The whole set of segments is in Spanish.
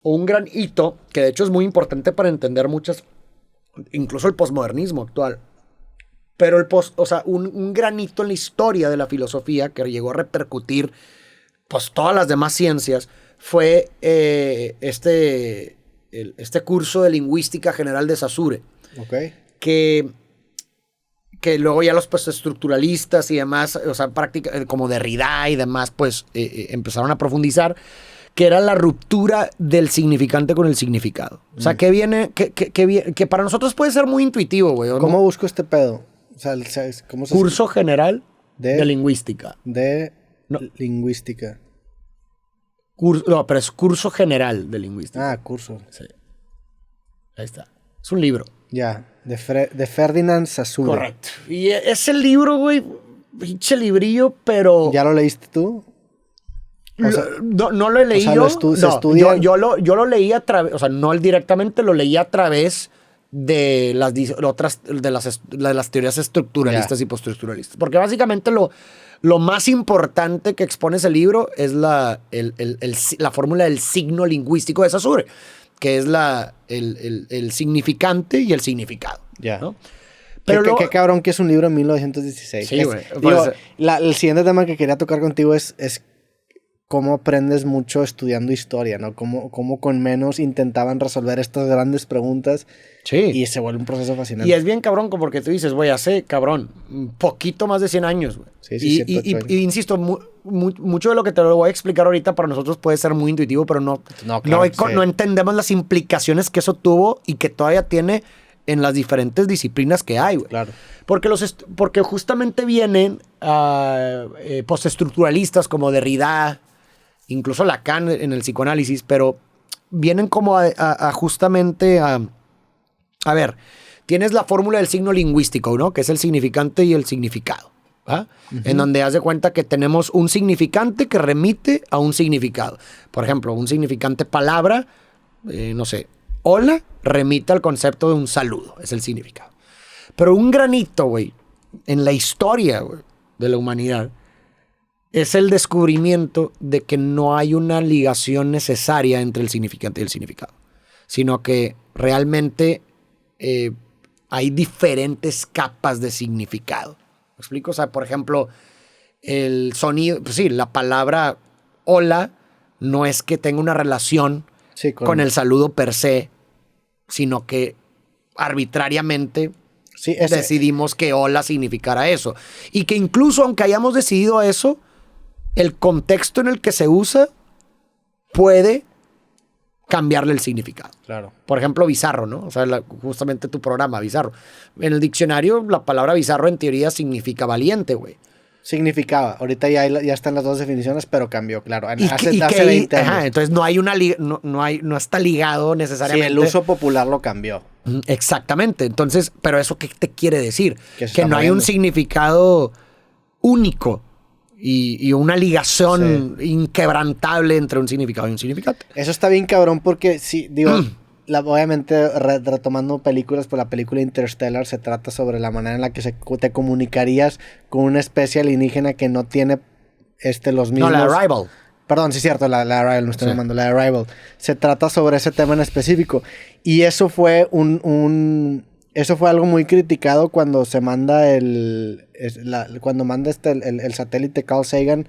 o un gran hito, que de hecho es muy importante para entender muchas, incluso el posmodernismo actual. Pero un gran hito en la historia de la filosofía que llegó a repercutir pues todas las demás ciencias fue este curso de lingüística general de Saussure. Okay. Que luego ya los estructuralistas y demás, o sea, como Derrida y demás, pues empezaron a profundizar, que era la ruptura del significante con el significado. O sea, que para nosotros puede ser muy intuitivo, güey. ¿Cómo busco este pedo? O sea, ¿cómo se Curso general de lingüística. Lingüística. No, pero es curso general de lingüística. Ah, curso. Sí. Ahí está. Es un libro. Ya, de Ferdinand Saussure. Correcto. Y ese libro, güey, pinche librillo, pero... ¿Ya lo leíste tú? O sea, no lo he leído. O sea, se estudia... yo lo leí a través, o sea, no directamente, lo leí a través de las teorías estructuralistas y postestructuralistas. Porque básicamente lo más importante que expone ese libro es la fórmula del signo lingüístico de Saussure, que es el significante y el significado. Ya. ¿no? Pero qué cabrón que es un libro de 1916. Sí, güey. El siguiente tema que quería tocar contigo es cómo aprendes mucho estudiando historia, ¿no? Cómo con menos intentaban resolver estas grandes preguntas. Sí. Y se vuelve un proceso fascinante. Y es bien cabrón porque tú dices, güey, hace, cabrón, un poquito más de 100 años, güey. Sí, y insisto, mucho de lo que te lo voy a explicar ahorita para nosotros puede ser muy intuitivo, pero no entendemos las implicaciones que eso tuvo y que todavía tiene en las diferentes disciplinas que hay, güey. Claro. Porque justamente vienen postestructuralistas como Derrida, incluso Lacan en el psicoanálisis, pero vienen como justamente a ver, tienes la fórmula del signo lingüístico, ¿no? Que es el significante y el significado. En donde haz de cuenta que tenemos un significante que remite a un significado. Por ejemplo, un significante palabra, no sé, hola, remite al concepto de un saludo, es el significado. Pero un granito, güey, en la historia, güey, de la humanidad, es el descubrimiento de que no hay una ligación necesaria entre el significante y el significado, sino que realmente hay diferentes capas de significado. ¿Me explico? O sea, por ejemplo, el sonido, pues sí, la palabra hola no es que tenga una relación con el saludo per se, sino que arbitrariamente decidimos que hola significara eso. Y que incluso aunque hayamos decidido eso, el contexto en el que se usa puede cambiarle el significado. Claro. Por ejemplo, bizarro, ¿no? O sea, justamente tu programa, bizarro. En el diccionario, la palabra bizarro en teoría significa valiente, güey. Significaba. Ahorita ya están las dos definiciones, pero cambió, claro. Hace 20 años. Ajá, entonces no está ligado necesariamente. Sí, el uso popular lo cambió. Exactamente. Entonces, ¿pero eso qué te quiere decir? Que no hay un significado único y una ligación inquebrantable entre un significado y un significante. Eso está bien cabrón porque, sí, digo, obviamente retomando películas, pues la película Interstellar se trata sobre la manera en la que te comunicarías con una especie alienígena que no tiene los mismos... No, la Arrival. Perdón, sí es cierto, la Arrival, no estoy llamando la Arrival. Se trata sobre ese tema en específico. Y eso fue eso fue algo muy criticado cuando se manda el satélite Carl Sagan,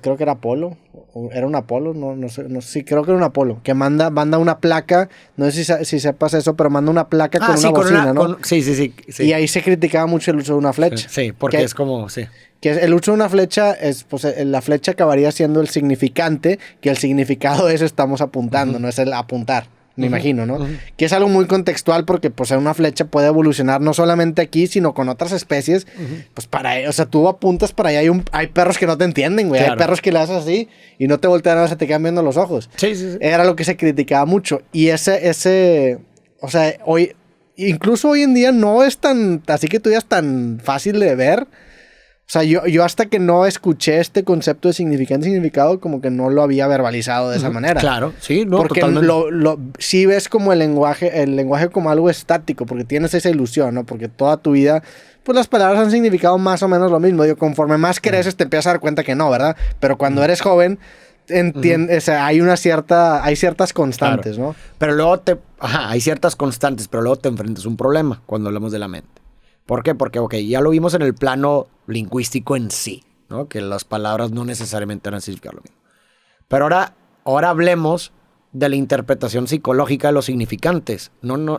creo que era Apolo, o era un Apolo, no sé, sí, creo que era un Apolo, que manda una placa, no sé si sepas eso, pero manda una placa con una bocina, ¿no? Sí. Y ahí se criticaba mucho el uso de una flecha. Sí, porque es como, sí. Que el uso de una flecha es, pues la flecha acabaría siendo el significante, que el significado es estamos apuntando, no es el apuntar. Me imagino, ¿no? Que es algo muy contextual porque, pues, una flecha puede evolucionar no solamente aquí, sino con otras especies. Pues, o sea, tú apuntas para allá y hay perros que no te entienden, güey. Claro. Hay perros que le haces así y no te voltean a ver, se te quedan viendo los ojos. Sí. Era lo que se criticaba mucho. Y o sea, incluso hoy en día no es así que tú ya es tan fácil de ver. O sea, yo hasta que no escuché este concepto de significante y significado, como que no lo había verbalizado de esa manera. Claro, sí, no, porque totalmente. sí ves como el lenguaje como algo estático, porque tienes esa ilusión, ¿no? Porque toda tu vida, pues las palabras han significado más o menos lo mismo. Digo, conforme más creces te empiezas a dar cuenta que no, ¿verdad? Pero cuando eres joven, o sea, hay ciertas constantes, Claro. ¿no? Pero luego hay ciertas constantes, pero luego te enfrentas a un problema cuando hablamos de la mente. ¿Por qué? Porque, ok, ya lo vimos en el plano lingüístico en sí, ¿no? Que las palabras no necesariamente van a significar lo mismo. Pero ahora hablemos de la interpretación psicológica de los significantes.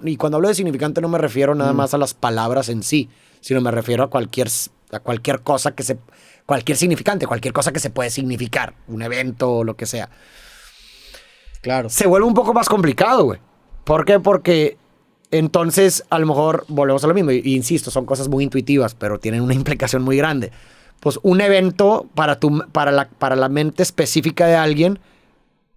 Y cuando hablo de significante no me refiero nada más a las palabras en sí, sino me refiero a cualquier cosa cualquier significante, cualquier cosa que se puede significar, un evento o lo que sea. Claro. Se vuelve un poco más complicado, güey. ¿Por qué? Porque entonces a lo mejor volvemos a lo mismo. Y insisto, son cosas muy intuitivas, pero tienen una implicación muy grande. Pues un evento para la mente específica de alguien,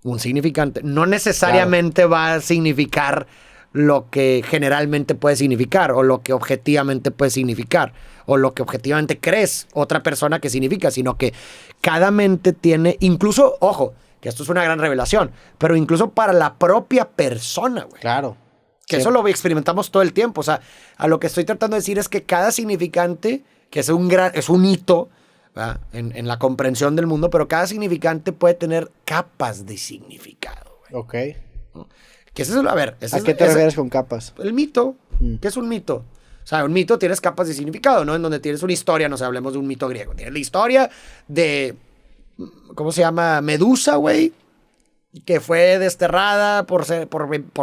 un significante, no necesariamente va a significar lo que generalmente puede significar o lo que objetivamente puede significar o lo que objetivamente crees otra persona que significa, sino que cada mente tiene, incluso, ojo, que esto es una gran revelación, pero incluso para la propia persona, güey. Claro. Que Sí. eso lo experimentamos todo el tiempo. O sea, a lo que estoy tratando de decir es que cada significante, que es un hito, ¿verdad? En la comprensión del mundo, pero cada significante puede tener capas de significado, güey. Ok. ¿Qué es eso? A ver, ¿A qué te refieres con capas? el mito. ¿Qué es un mito? O sea, un mito tienes capas de significado, ¿no? En donde tienes una historia, no sé, hablemos de un mito griego. Tienes la historia de, ¿cómo se llama? Medusa, güey, que fue desterrada por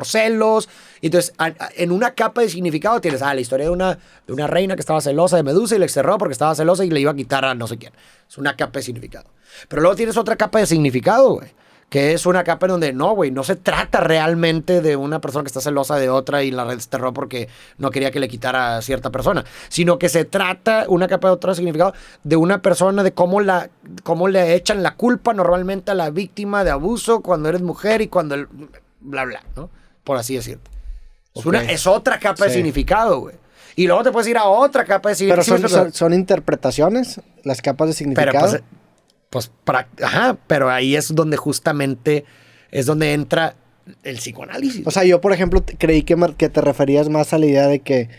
celos. Entonces, en una capa de significado tienes la historia de una reina que estaba celosa de Medusa y le desterró porque estaba celosa y le iba a quitar a no sé quién. Es una capa de significado. Pero luego tienes otra capa de significado, güey, que es una capa en donde no, güey, no se trata realmente de una persona que está celosa de otra y la desterró porque no quería que le quitara a cierta persona, sino que se trata, una capa de otro significado, de una persona, de cómo le echan la culpa normalmente a la víctima de abuso cuando eres mujer y cuando bla, bla, ¿no? Por así decirlo. Okay. Es otra capa de significado, güey. Y luego te puedes ir a otra capa de significado. Pero son interpretaciones, las capas de significado. Pero pero ahí es donde justamente es donde entra el psicoanálisis. O sea, yo, por ejemplo, creí que te referías más a la idea de que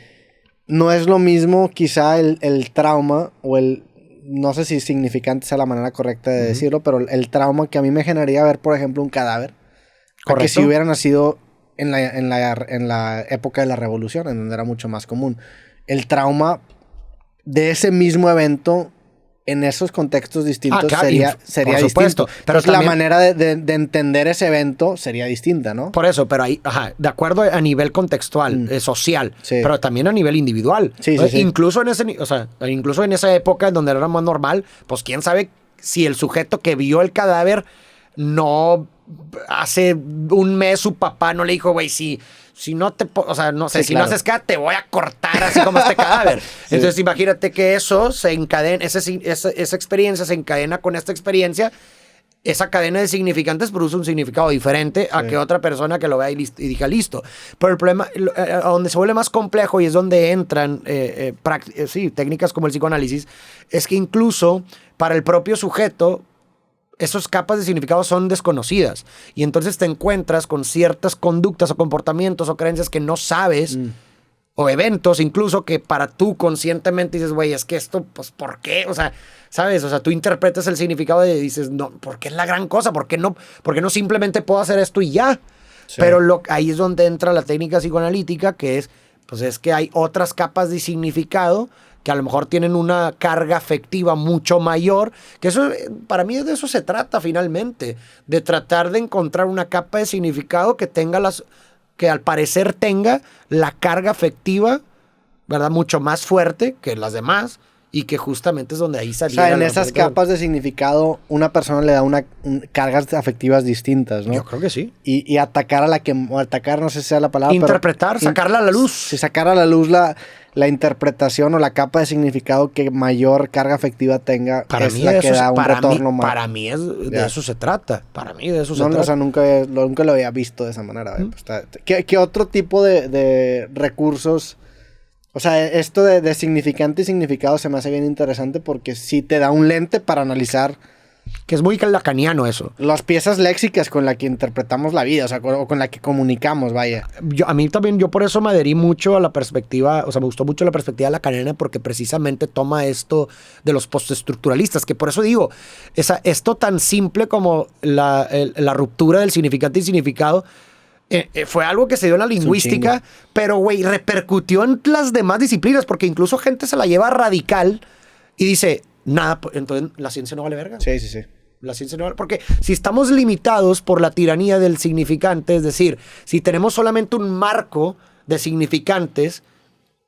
no es lo mismo quizá el trauma o no sé si significante sea la manera correcta de decirlo, pero el trauma que a mí me generaría ver, por ejemplo, un cadáver. Correcto. Que si hubiera nacido en la época de la Revolución, en donde era mucho más común. El trauma de ese mismo evento en esos contextos distintos claro, sería por supuesto, distinto. pero Entonces, también, la manera de entender ese evento sería distinta, ¿no? por eso, pero ahí, de acuerdo a nivel contextual, social, Sí. pero también a nivel individual. Sí, ¿no? sí, sí. Incluso en esa época en donde era más normal, pues quién sabe si el sujeto que vio el cadáver no hace un mes su papá no le dijo, güey, si no te, o sea, no sé, Sí, si claro. no haces caso, te voy a cortar así como este cadáver. Sí. Entonces imagínate que eso se encadena, esa experiencia se encadena con esta experiencia. Esa cadena de significantes produce un significado diferente a que otra persona que lo vea y diga listo. Pero el problema, a donde se vuelve más complejo y es donde entran técnicas como el psicoanálisis, es que incluso para el propio sujeto, esas capas de significado son desconocidas. Y entonces te encuentras con ciertas conductas o comportamientos o creencias que no sabes, o eventos incluso que para tú conscientemente dices, güey, es que esto, pues, ¿por qué? O sea, ¿sabes? O sea, tú interpretas el significado y dices, no, ¿por qué es la gran cosa? ¿Por qué no simplemente puedo hacer esto y ya? Sí. Pero ahí es donde entra la técnica psicoanalítica, que es, pues es que hay otras capas de significado que a lo mejor tienen una carga afectiva mucho mayor, que eso, para mí de eso se trata finalmente, de tratar de encontrar una capa de significado que tenga que al parecer tenga la carga afectiva, ¿verdad? Mucho más fuerte que las demás, y que justamente es donde ahí salía. O sea, en esas capas de significado, una persona le da cargas afectivas distintas, ¿no? Yo creo que sí. Y atacar atacar, no sé si sea la palabra. Interpretar, pero sacarla a la luz. Si sacar a la luz la interpretación o la capa de significado que mayor carga afectiva tenga, para es mí la que da un retorno más. Para mí de eso se trata. Para mí de eso se trata. O sea, nunca lo había visto de esa manera. ¿Qué otro tipo de recursos? O sea, esto de significante y significado se me hace bien interesante porque sí te da un lente para analizar Que es muy lacaniano eso. Las piezas léxicas con las que interpretamos la vida, o sea, o con la que comunicamos, vaya. A mí también, yo por eso me adherí mucho a la perspectiva, o sea, me gustó mucho la perspectiva lacaniana porque precisamente toma esto de los postestructuralistas, que por eso digo, esto tan simple como la ruptura del significante y significado, fue algo que se dio en la lingüística, pero, güey, repercutió en las demás disciplinas, porque incluso gente se la lleva radical y dice, nada, entonces la ciencia no vale verga. Sí, sí, sí. La ciencia no vale, porque si estamos limitados por la tiranía del significante, es decir, si tenemos solamente un marco de significantes,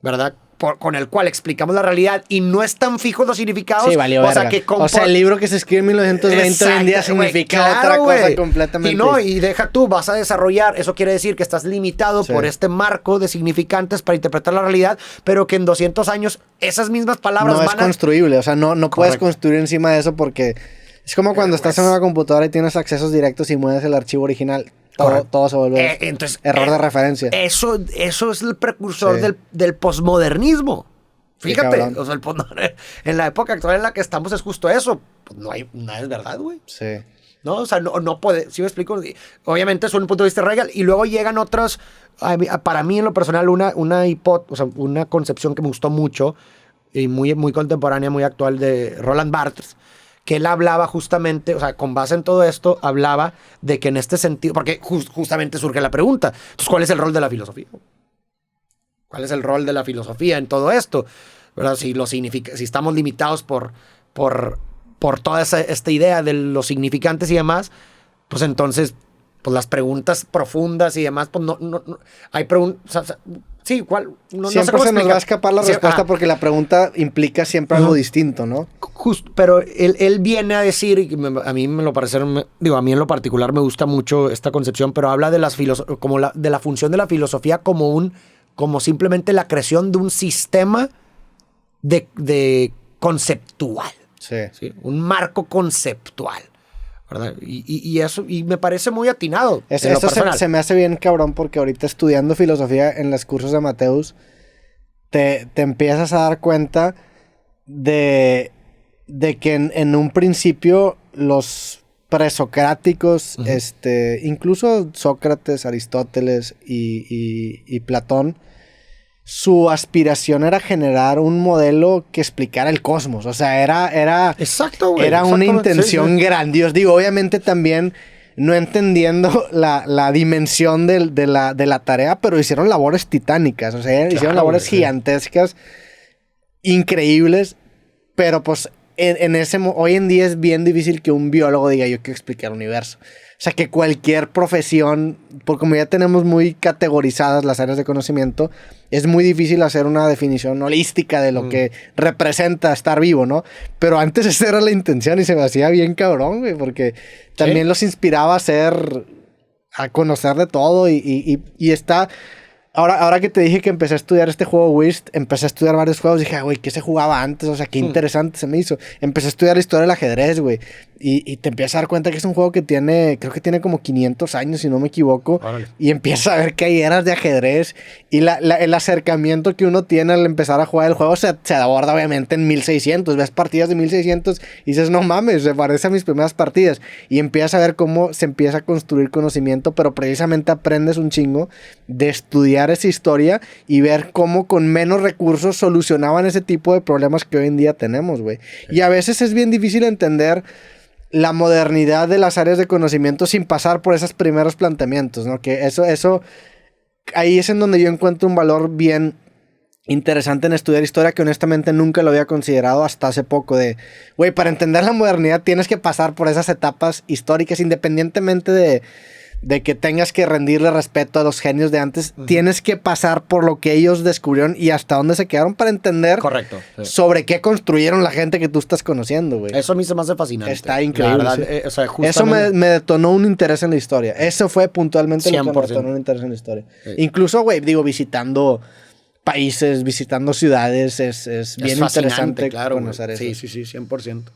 ¿verdad? Con el cual explicamos la realidad y no están fijos los significados. Sí, valió verga. O sea, el libro que se escribe en 1920 hoy en día significa otra cosa completamente. Y no, y deja tú, vas a desarrollar, eso quiere decir que estás limitado por este marco de significantes para interpretar la realidad, pero que en 200 años esas mismas palabras no es construible, o sea, no puedes construir encima de eso porque es como cuando estás en una computadora y tienes accesos directos y mueves el archivo original. Todo se vuelve error de referencia. Eso es el precursor del posmodernismo. Fíjate, o sea, en la época actual en la que estamos es justo eso. Pues no hay nada es verdad, güey. Sí. ¿No? O sea, no puede, ¿sí me explico? Obviamente es un punto de vista real y luego llegan otras, para mí en lo personal, una concepción que me gustó mucho y muy, muy contemporánea, muy actual de Roland Barthes, que él hablaba justamente, o sea, con base en todo esto, hablaba de que en este sentido, porque justamente surge la pregunta, entonces, ¿cuál es el rol de la filosofía? ¿Cuál es el rol de la filosofía en todo esto? ¿Verdad? Si estamos limitados por toda esta idea de los significantes y demás, pues entonces, pues las preguntas profundas y demás, pues no hay preguntas. Sí, ¿cuál? Siempre se nos va a escapar la respuesta porque la pregunta implica siempre algo distinto, ¿no? Justo, pero él viene a decir, y a mí me lo parece, a mí en lo particular me gusta mucho esta concepción, pero habla de de la función de la filosofía como simplemente la creación de un sistema de conceptual. Sí. Un marco conceptual. ¿Verdad? Y eso, y me parece muy atinado. Eso se me hace bien cabrón porque ahorita estudiando filosofía en los cursos de Mateus te empiezas a dar cuenta de que en un principio los presocráticos, incluso Sócrates, Aristóteles y Platón, su aspiración era generar un modelo que explicara el cosmos. O sea, era una intención grandiosa. Digo, obviamente también no entendiendo la dimensión de la tarea, pero hicieron labores titánicas. O sea, hicieron labores gigantescas, increíbles, pero pues hoy en día es bien difícil que un biólogo diga yo quiero explicar el universo. O sea, que cualquier profesión, porque como ya tenemos muy categorizadas las áreas de conocimiento, es muy difícil hacer una definición holística de lo que representa estar vivo, ¿no? Pero antes esa era la intención y se me hacía bien cabrón, güey, porque también los inspiraba a conocer de todo y está... Ahora que te dije que empecé a estudiar este juego Whist, empecé a estudiar varios juegos, dije, güey, ¿qué se jugaba antes? O sea, qué interesante se me hizo. Empecé a estudiar la historia del ajedrez, güey. Y te empiezas a dar cuenta que es un juego que creo que tiene como 500 años, si no me equivoco. Órale. Y empiezas a ver que hay eras de ajedrez. Y el acercamiento que uno tiene al empezar a jugar el juego se aborda obviamente en 1600. Ves partidas de 1600 y dices, no mames, se parece a mis primeras partidas. Y empiezas a ver cómo se empieza a construir conocimiento, pero precisamente aprendes un chingo de estudiar esa historia y ver cómo con menos recursos solucionaban ese tipo de problemas que hoy en día tenemos, güey. Y a veces es bien difícil entender la modernidad de las áreas de conocimiento sin pasar por esos primeros planteamientos, ¿no? Que eso ahí es en donde yo encuentro un valor bien interesante en estudiar historia que honestamente nunca lo había considerado hasta hace poco güey, para entender la modernidad tienes que pasar por esas etapas históricas independientemente de que tengas que rendirle respeto a los genios de antes, tienes que pasar por lo que ellos descubrieron y hasta dónde se quedaron para entender sobre qué construyeron la gente que tú estás conociendo, güey. Eso a mí se me hace fascinante. Está increíble. La verdad, o sea, justamente... Eso me detonó un interés en la historia. Eso fue puntualmente 100%. Lo que me detonó un interés en la historia. Sí. Incluso, güey, digo, visitando países, visitando ciudades, es bien interesante claro, conocer eso. Sí, 100%.